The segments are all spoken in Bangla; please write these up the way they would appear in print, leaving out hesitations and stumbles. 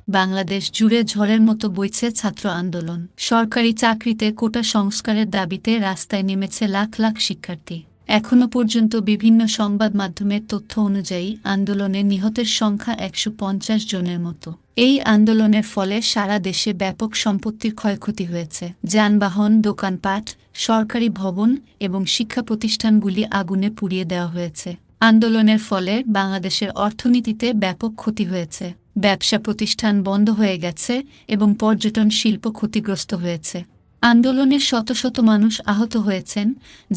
বাংলাদেশ জুড়ে ঝড়ের মতো বইছে ছাত্র আন্দোলন। সরকারি চাকরিতে কোটা সংস্কারের দাবিতে রাস্তায় নেমেছে লাখ লাখ শিক্ষার্থী। এখনো পর্যন্ত বিভিন্ন সংবাদ মাধ্যমের তথ্য অনুযায়ী আন্দোলনে নিহতের সংখ্যা ১৫০ জনের মতো। এই আন্দোলনের ফলে সারা দেশে ব্যাপক সম্পত্তির ক্ষয়ক্ষতি হয়েছে। যানবাহন, দোকানপাট, সরকারি ভবন এবং শিক্ষা প্রতিষ্ঠানগুলি আগুনে পুড়িয়ে দেওয়া হয়েছে। আন্দোলনের ফলে বাংলাদেশের অর্থনীতিতে ব্যাপক ক্ষতি হয়েছে। ব্যবসা প্রতিষ্ঠান বন্ধ হয়ে গেছে এবং পর্যটন শিল্প ক্ষতিগ্রস্ত হয়েছে। আন্দোলনে শত শত মানুষ আহত হয়েছেন,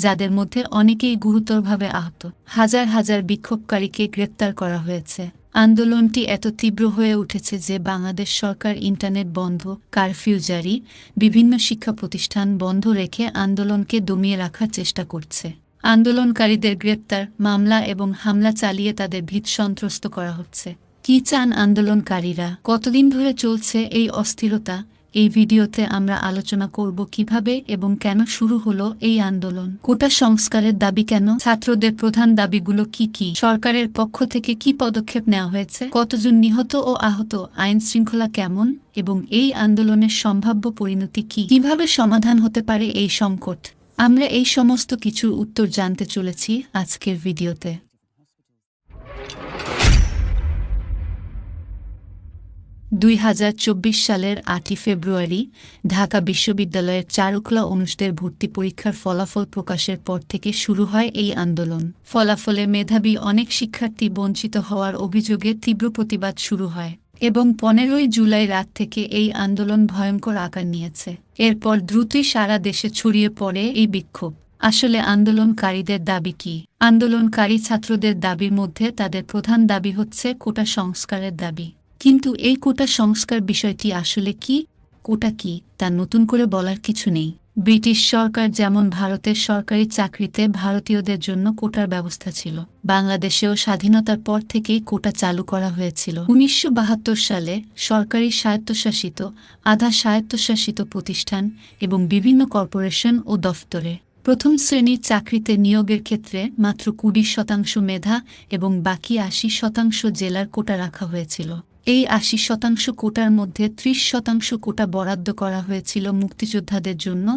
যাদের মধ্যে অনেকেই গুরুতরভাবে আহত। হাজার হাজার বিক্ষোভকারীকে গ্রেপ্তার করা হয়েছে। আন্দোলনটি এত তীব্র হয়ে উঠেছে যে বাংলাদেশ সরকার ইন্টারনেট বন্ধ, কারফিউ জারি, বিভিন্ন শিক্ষা প্রতিষ্ঠান বন্ধ রেখে আন্দোলনকে দমিয়ে রাখার চেষ্টা করছে। আন্দোলনকারীদের গ্রেপ্তার, মামলা এবং হামলা চালিয়ে তাদের ভীত সন্ত্রস্ত করা হচ্ছে। কি চান আন্দোলনকারীরা? কতদিন ধরে চলছে এই অস্থিরতা? এই ভিডিওতে আমরা আলোচনা করব কিভাবে এবং কেন শুরু হলো এই আন্দোলন। কোটা সংস্কারের দাবি কেন? ছাত্রদের প্রধান দাবিগুলো কি কি? সরকারের পক্ষ থেকে কি পদক্ষেপ নেওয়া হয়েছে? কতজন নিহত ও আহত? আইন শৃঙ্খলা কেমন এবং এই আন্দোলনের সম্ভাব্য পরিণতি কি? কিভাবে সমাধান হতে পারে এই সংকট? আমরা এই সমস্ত কিছুর উত্তর জানতে চলেছি আজকের ভিডিওতে। 2024 সালের 8 ফেব্রুয়ারি ঢাকা বিশ্ববিদ্যালয়ের চারুকলা অনুষদের ভর্তি পরীক্ষার ফলাফল প্রকাশের পর থেকে শুরু হয় এই আন্দোলন। ফলাফলে মেধাবী অনেক শিক্ষার্থী বঞ্চিত হওয়ার অভিযোগে তীব্র প্রতিবাদ শুরু হয় এবং 15 জুলাই রাত থেকে এই আন্দোলন ভয়ঙ্কর আকার নিয়েছে। এরপর দ্রুতই সারা দেশে ছড়িয়ে পড়ে এই বিক্ষোভ। আসলে আন্দোলনকারীদের দাবি কি? আন্দোলনকারী ছাত্রদের দাবির মধ্যে তাদের প্রধান দাবি হচ্ছে কোটা সংস্কারের দাবি। কিন্তু এই কোটা সংস্কার বিষয়টি আসলে কি? কোটা কি তা নতুন করে বলার কিছু নেই। ব্রিটিশ সরকার যেমন ভারতের সরকারি চাকরিতে ভারতীয়দের জন্য কোটার ব্যবস্থা ছিল, বাংলাদেশেও স্বাধীনতার পর থেকেই কোটা চালু করা হয়েছিল। 1972 সালে সরকারি স্বায়ত্তশাসিত, আধা স্বায়ত্তশাসিত প্রতিষ্ঠান এবং বিভিন্ন কর্পোরেশন ও দফতরে প্রথম শ্রেণীর চাকরিতে নিয়োগের ক্ষেত্রে মাত্র 20% মেধা এবং বাকি 80% জেলার কোটা রাখা হয়েছিল। এই 80% কোটার মধ্যে 30% কোটা বরাদ্দ করা হয়েছিল মুক্তিযোদ্ধাদের জন্য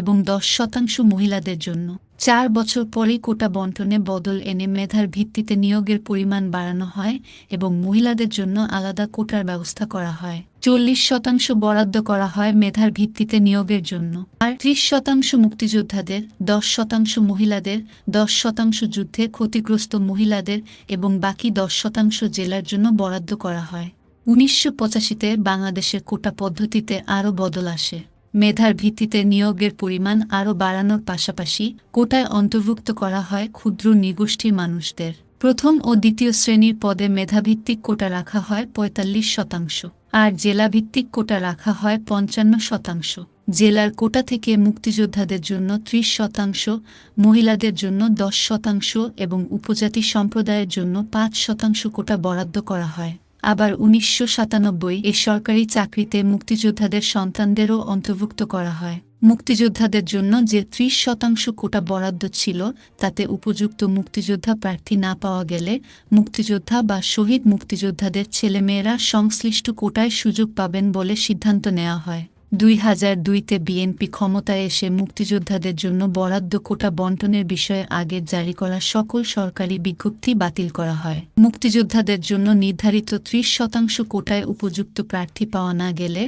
এবং 10% মহিলাদের জন্য। 4 বছর পরেই কোটা বন্টনে বদল এনে মেধার ভিত্তিতে নিয়োগের পরিমাণ বাড়ানো হয় এবং মহিলাদের জন্য আলাদা কোটার ব্যবস্থা করা হয়। 40% বরাদ্দ করা হয় মেধার ভিত্তিতে নিয়োগের জন্য, আর 30% মুক্তিযোদ্ধাদের, 10% মহিলাদের, 10% যুদ্ধে ক্ষতিগ্রস্ত মহিলাদের এবং বাকি 10% জেলার জন্য বরাদ্দ করা হয়। 1985-তে বাংলাদেশের কোটা পদ্ধতিতে আরও বদল আসে। মেধার ভিত্তিতে নিয়োগের পরিমাণ আরও বাড়ানোর পাশাপাশি কোটায় অন্তর্ভুক্ত করা হয় ক্ষুদ্র নৃগোষ্ঠীর মানুষদের। প্রথম ও দ্বিতীয় শ্রেণীর পদে মেধাভিত্তিক কোটা রাখা হয় 45%, আর জেলাভিত্তিক কোটা রাখা হয় 55%। জেলার কোটা থেকে মুক্তিযোদ্ধাদের জন্য 30%, মহিলাদের জন্য 10% এবং উপজাতি সম্প্রদায়ের জন্য 5% কোটা বরাদ্দ করা হয়। আবার 1997 এ সরকারি চাকরিতে মুক্তিযোদ্ধাদের সন্তানদেরও অন্তর্ভুক্ত করা হয়। মুক্তিযোদ্ধাদের জন্য যে 30% কোটা বরাদ্দ ছিল, তাতে উপযুক্ত মুক্তিযোদ্ধা প্রার্থী না পাওয়া গেলে মুক্তিযোদ্ধা বা শহীদ মুক্তিযোদ্ধাদের ছেলেমেয়েরা সংশ্লিষ্ট কোটায় সুযোগ পাবেন বলে সিদ্ধান্ত নেওয়া হয়। 2002-তে বিএনপি ক্ষমতায় এসে মুক্তিযোদ্ধাদের জন্য বরাদ্দ কোটা বন্টনের বিষয়ে আগে জারি করা সকল সরকারি বিজ্ঞপ্তি বাতিল করা হয়। মুক্তিযোদ্ধাদের জন্য নির্ধারিত 30% কোটায় উপযুক্ত প্রার্থী পাওয়া না গেলে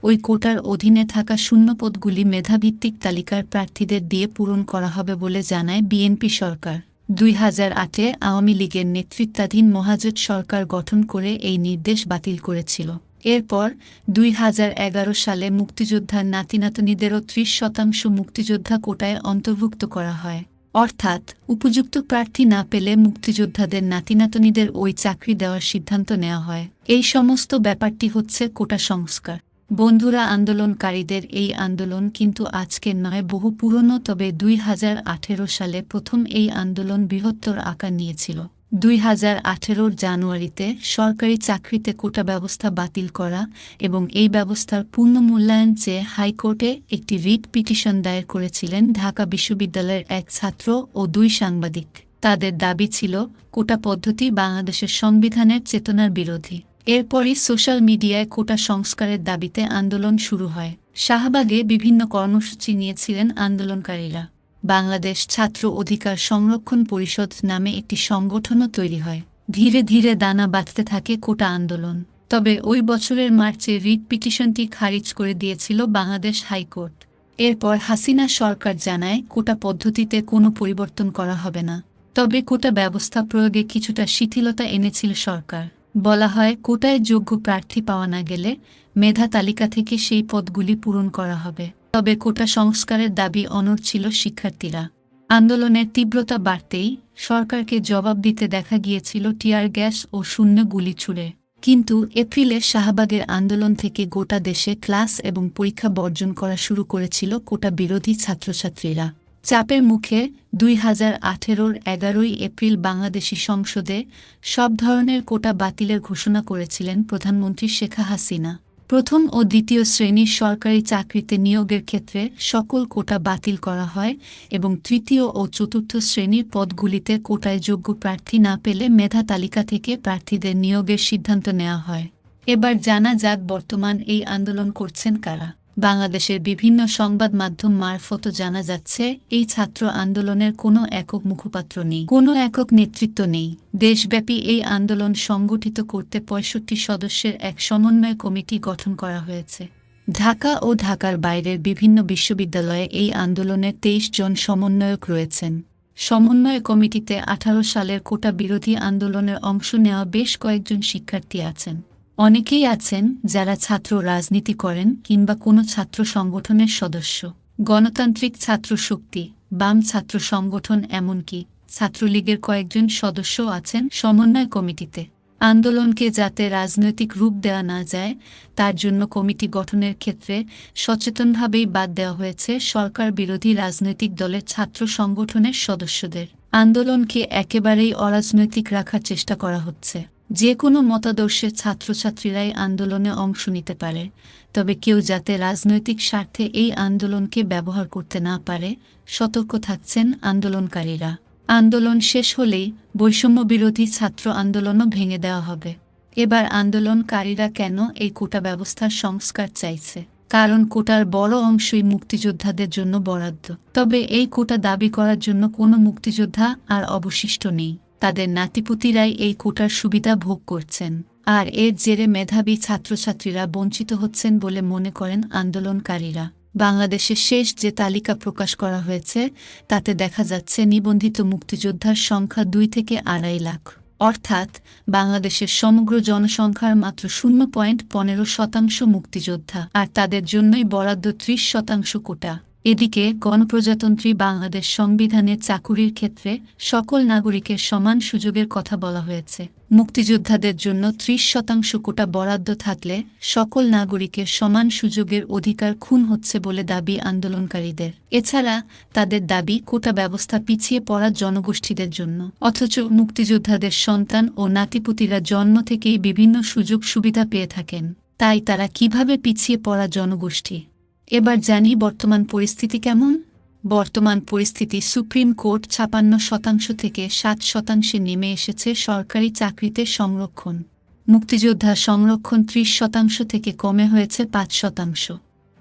ওই কোটার অধীনে থাকা শূন্যপদগুলি মেধাভিত্তিক তালিকার প্রার্থীদের দিয়ে পূরণ করা হবে বলে জানায় বিএনপি সরকার। 2008-এ আওয়ামী লীগের নেতৃত্বাধীন মহাজোট সরকার গঠন করে এই নির্দেশ বাতিল করেছিল। এরপর 2011 সালে মুক্তিযোদ্ধার নাতিনাতনীদেরও 30% মুক্তিযোদ্ধা কোটায় অন্তর্ভুক্ত করা হয়। অর্থাৎ উপযুক্ত প্রার্থী না পেলে মুক্তিযোদ্ধাদের নাতিনাতনীদের ওই চাকরি দেওয়ার সিদ্ধান্ত নেওয়া হয়। এই সমস্ত ব্যাপারটি হচ্ছে কোটা সংস্কার। বন্ধুরা, আন্দোলনকারীদের এই আন্দোলন কিন্তু আজকের নয়, বহু পুরনো। তবে 2018 সালে প্রথম এই আন্দোলন বৃহত্তর আকার নিয়েছিল। 2018 জানুয়ারিতে সরকারি চাকরিতে কোটা ব্যবস্থা বাতিল করা এবং এই ব্যবস্থার পূর্ণ মূল্যায়ন চেয়ে হাইকোর্টে একটি রিট পিটিশন দায়ের করেছিলেন ঢাকা বিশ্ববিদ্যালয়ের এক ছাত্র ও 2 সাংবাদিক। তাদের দাবি ছিল কোটা পদ্ধতি বাংলাদেশের সংবিধানের চেতনার বিরোধী। এরপরই সোশ্যাল মিডিয়ায় কোটা সংস্কারের দাবিতে আন্দোলন শুরু হয়। শাহবাগে বিভিন্ন কর্মসূচি নিয়েছিলেন আন্দোলনকারীরা। বাংলাদেশ ছাত্র অধিকার সংরক্ষণ পরিষদ নামে একটি সংগঠনও তৈরি হয়। ধীরে ধীরে দানা বাঁধতে থাকে কোটা আন্দোলন। তবে ওই বছরের মার্চে রিট পিটিশনটি খারিজ করে দিয়েছিল বাংলাদেশ হাইকোর্ট। এরপর হাসিনা সরকার জানায় কোটা পদ্ধতিতে কোনো পরিবর্তন করা হবে না। তবে কোটা ব্যবস্থা প্রয়োগে কিছুটা শিথিলতা এনেছিল সরকার। বলা হয় কোটায় যোগ্য প্রার্থী পাওয়া না গেলে মেধা তালিকা থেকে সেই পদগুলি পূরণ করা হবে। তবে কোটা সংস্কারের দাবি অনড় ছিল শিক্ষার্থীরা। আন্দোলনের তীব্রতা বাড়তেই সরকারকে জবাব দিতে দেখা গিয়েছিল টিয়ার গ্যাস ও শূন্য গুলি ছুড়ে। কিন্তু এপ্রিলে শাহবাগের আন্দোলন থেকে গোটা দেশে ক্লাস এবং পরীক্ষা বর্জন করা শুরু করেছিল কোটা বিরোধী ছাত্রছাত্রীরা। চাপের মুখে 2018-র 11 এপ্রিল বাংলাদেশি সংসদে সব ধরনের কোটা বাতিলের ঘোষণা করেছিলেন প্রধানমন্ত্রী শেখ হাসিনা। প্রথম ও দ্বিতীয় শ্রেণীর সরকারি চাকরিতে নিয়োগের ক্ষেত্রে সকল কোটা বাতিল করা হয় এবং তৃতীয় ও চতুর্থ শ্রেণীর পদগুলিতে কোটায় যোগ্য প্রার্থী না পেলে মেধা তালিকা থেকে প্রার্থীদের নিয়োগের সিদ্ধান্ত নেওয়া হয়। এবার জানা যাক বর্তমান এই আন্দোলন করছেন কারা। বাংলাদেশের বিভিন্ন সংবাদ মাধ্যম মারফত জানা যাচ্ছে এই ছাত্র আন্দোলনের কোনো একক মুখপাত্র নেই, কোনো একক নেতৃত্ব নেই। দেশব্যাপী এই আন্দোলন সংগঠিত করতে 65 সদস্যের এক সমন্বয় কমিটি গঠন করা হয়েছে। ঢাকা ও ঢাকার বাইরের বিভিন্ন বিশ্ববিদ্যালয়ে এই আন্দোলনের 23 জন সমন্বয়ক রয়েছেন। সমন্বয় কমিটিতে 18 সালের কোটা বিরোধী আন্দোলনের অংশ নেওয়া বেশ কয়েকজন শিক্ষার্থী আছেন। অনেকেই আছেন যারা ছাত্র রাজনীতি করেন কিংবা কোনো ছাত্র সংগঠনের সদস্য। গণতান্ত্রিক ছাত্র শক্তি, বাম ছাত্র সংগঠন, এমনকি ছাত্রলীগের কয়েকজন সদস্যও আছেন সমন্বয় কমিটিতে। আন্দোলনকে যাতে রাজনৈতিক রূপ দেওয়া না যায় তার জন্য কমিটি গঠনের ক্ষেত্রে সচেতনভাবেই বাদ দেওয়া হয়েছে সরকার বিরোধী রাজনৈতিক দলের ছাত্র সংগঠনের সদস্যদের। আন্দোলনকে একেবারেই অরাজনৈতিক রাখার চেষ্টা করা হচ্ছে। যে কোনো মতাদর্শের ছাত্রছাত্রীরাই আন্দোলনে অংশ নিতে পারে, তবে কেউ যাতে রাজনৈতিক স্বার্থে এই আন্দোলনকে ব্যবহার করতে না পারে সতর্ক থাকছেন আন্দোলনকারীরা। আন্দোলন শেষ হলেই বৈষম্য বিরোধী ছাত্র আন্দোলনও ভেঙে দেওয়া হবে। এবার আন্দোলনকারীরা কেন এই কোটা ব্যবস্থার সংস্কার চাইছে? কারণ কোটার বড় অংশই মুক্তিযোদ্ধাদের জন্য বরাদ্দ। তবে এই কোটা দাবি করার জন্য কোনো মুক্তিযোদ্ধা আর অবশিষ্ট নেই। তাদের নাতিপুতিরাই এই কোটার সুবিধা ভোগ করছেন, আর এর জেরে মেধাবী ছাত্রছাত্রীরা বঞ্চিত হচ্ছেন বলে মনে করেন আন্দোলনকারীরা। বাংলাদেশের শেষ যে তালিকা প্রকাশ করা হয়েছে তাতে দেখা যাচ্ছে নিবন্ধিত মুক্তিযোদ্ধার সংখ্যা 2 থেকে 2.5 লাখ, অর্থাৎ বাংলাদেশের সমগ্র জনসংখ্যার মাত্র 0.15% মুক্তিযোদ্ধা, আর তাদের জন্যই বরাদ্দ 30% কোটা। এদিকে গণপ্রজাতন্ত্রী বাংলাদেশ সংবিধানের চাকুরির ক্ষেত্রে সকল নাগরিকের সমান সুযোগের কথা বলা হয়েছে। মুক্তিযোদ্ধাদের জন্য 30% কোটা বরাদ্দ থাকলে সকল নাগরিকের সমান সুযোগের অধিকার ক্ষুণ্ণ হচ্ছে বলে দাবি আন্দোলনকারীদের। এছাড়া তাদের দাবি কোটা ব্যবস্থা পিছিয়ে পড়া জনগোষ্ঠীদের জন্য, অথচ মুক্তিযোদ্ধাদের সন্তান ও নাতিপুতিরা জন্ম থেকেই বিভিন্ন সুযোগ সুবিধা পেয়ে থাকেন। তাই তারা কিভাবে পিছিয়ে পড়া জনগোষ্ঠী? এবার জানি বর্তমান পরিস্থিতি কেমন। বর্তমান পরিস্থিতি সুপ্রিম কোর্ট 56% থেকে 7% নেমে এসেছে সরকারি চাকরিতে সংরক্ষণ। মুক্তিযোদ্ধা সংরক্ষণ 30% থেকে কমে হয়েছে 5%।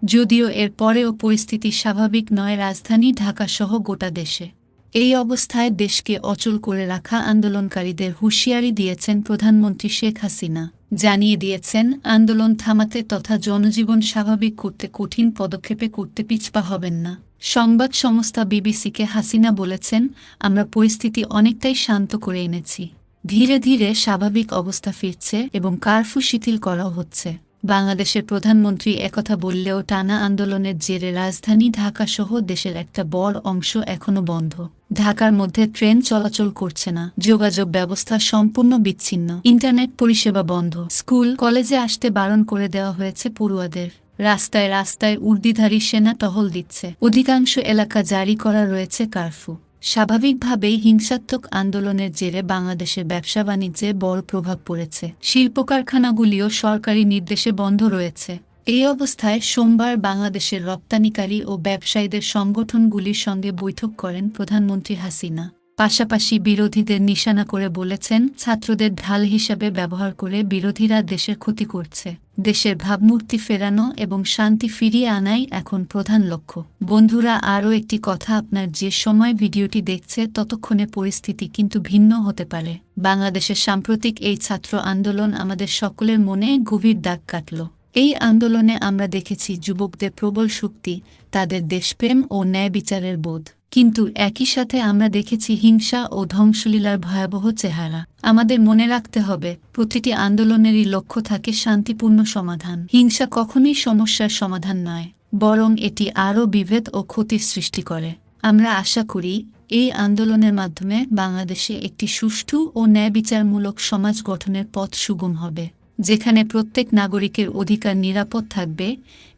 যদিও এর পরেও পরিস্থিতি স্বাভাবিক নয় রাজধানী ঢাকাসহ গোটা দেশে। এই অবস্থায় দেশকে অচল করে রাখা আন্দোলনকারীদের হুঁশিয়ারি দিয়েছেন প্রধানমন্ত্রী শেখ হাসিনা। জানিয়ে দিয়েছেন আন্দোলন থামাতে তথা জনজীবন স্বাভাবিক করতে কঠিন পদক্ষেপে করতে পিছপা হবেন না। সংবাদ সংস্থা বিবিসিকে হাসিনা বলেছেন, আমরা পরিস্থিতি অনেকটাই শান্ত করে এনেছি। ধীরে ধীরে স্বাভাবিক অবস্থা ফিরছে এবং কারফিউ শিথিল করাও হচ্ছে। বাংলাদেশের প্রধানমন্ত্রী একথা বললেও টানা আন্দোলনের জেরে রাজধানী ঢাকাসহ দেশের একটা বড় অংশ এখনো বন্ধ। ঢাকার মধ্যে ট্রেন চলাচল করছে না, যোগাযোগ ব্যবস্থা সম্পূর্ণ বিচ্ছিন্ন, ইন্টারনেট পরিষেবা বন্ধ, স্কুল কলেজে আসতে বারণ করে দেওয়া হয়েছে পড়ুয়াদের। রাস্তায় রাস্তায় উর্দিধারী সেনা টহল দিচ্ছে, অধিকাংশ এলাকা জারি করা রয়েছে কারফিউ। স্বাভাবিকভাবেই হিংসাত্মক আন্দোলনের জেরে বাংলাদেশের ব্যবসা বাণিজ্যে বড় প্রভাব পড়েছে। শিল্প কারখানাগুলিও সরকারি নির্দেশে বন্ধ রয়েছে। এই অবস্থায় সোমবার বাংলাদেশের রপ্তানিকারী ও ব্যবসায়ীদের সংগঠনগুলির সঙ্গে বৈঠক করেন প্রধানমন্ত্রী হাসিনা। পাশাপাশি বিরোধীদের নিশানা করে বলেছেন, ছাত্রদের ঢাল হিসাবে ব্যবহার করে বিরোধীরা দেশের ক্ষতি করছে। দেশের ভাবমূর্তি ফেরানো এবং শান্তি ফিরিয়ে আনাই এখন প্রধান লক্ষ্য। বন্ধুরা, আরও একটি কথা, আপনার যে সময় ভিডিওটি দেখছে ততক্ষণে পরিস্থিতি কিন্তু ভিন্ন হতে পারে। বাংলাদেশের সাম্প্রতিক এই ছাত্র আন্দোলন আমাদের সকলের মনে গভীর দাগ কাটল। এই আন্দোলনে আমরা দেখেছি যুবকদের প্রবল শক্তি, তাদের দেশপ্রেম ও ন্যায় বিচারের বোধ। কিন্তু একই সাথে আমরা দেখেছি হিংসা ও ধ্বংসলীলার ভয়াবহ চেহারা। আমাদের মনে রাখতে হবে, প্রতিটি আন্দোলনেরই লক্ষ্য থাকে শান্তিপূর্ণ সমাধান। হিংসা কখনোই সমস্যার সমাধান নয়, বরং এটি আরও বিভেদ ও ক্ষতির সৃষ্টি করে। আমরা আশা করি এই আন্দোলনের মাধ্যমে বাংলাদেশে একটি সুষ্ঠু ও ন্যায় বিচারমূলক সমাজ গঠনের পথ সুগম হবে, যেখানে প্রত্যেক নাগরিকের অধিকার নিরাপদ থাকবে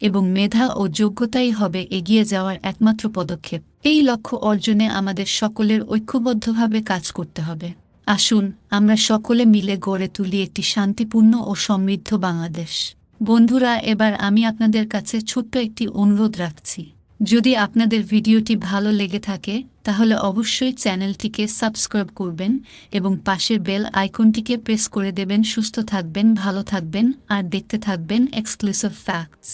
এবং মেধা ও যোগ্যতাই হবে এগিয়ে যাওয়ার একমাত্র পদক্ষেপ। এই লক্ষ্য অর্জনে আমাদের সকলের ঐক্যবদ্ধভাবে কাজ করতে হবে। আসুন আমরা সকলে মিলে গড়ে তুলি একটি শান্তিপূর্ণ ও সমৃদ্ধ বাংলাদেশ। বন্ধুরা, এবার আমি আপনাদের কাছে ছোট্ট একটি অনুরোধ রাখছি। যদি আপনাদের ভিডিওটি ভালো লেগে থাকে তাহলে অবশ্যই চ্যানেলটিকে সাবস্ক্রাইব করবেন এবং পাশের বেল আইকনটিকে প্রেস করে দেবেন। সুস্থ থাকবেন, ভালো থাকবেন আর দেখতে থাকবেন এক্সক্লুসিভ ফ্যাক্টস।